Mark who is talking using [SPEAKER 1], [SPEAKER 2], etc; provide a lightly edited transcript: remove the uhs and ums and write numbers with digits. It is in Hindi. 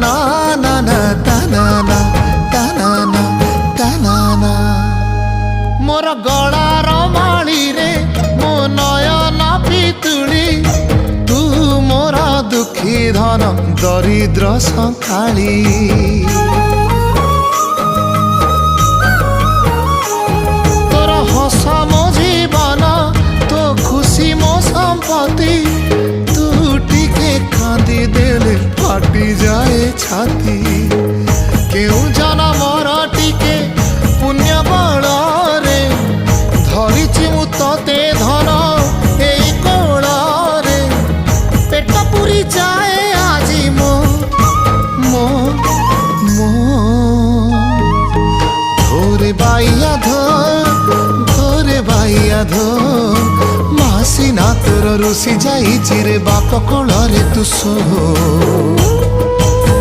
[SPEAKER 1] ନା ନା ନା ତାନା ନା ତାନା ନା ତାନା ନା मोर गलार माली रे मो नयन पितुली तू मोर दुखी धन दरिद्र संखाली तोर हस मो जीवन तो खुशी मो संपत्ति तू टिके कांदी देले फाटी जाए छाती केउ जनमर टिके पुण्य बल धरिछि मु तते धन एई कोल रे पेट पुरी जाए आजी मो मो मो धोरे बाइया धोरे बाइया धो मासी ना तोर रुसी जाई चिरे बाप कोल रे तू सो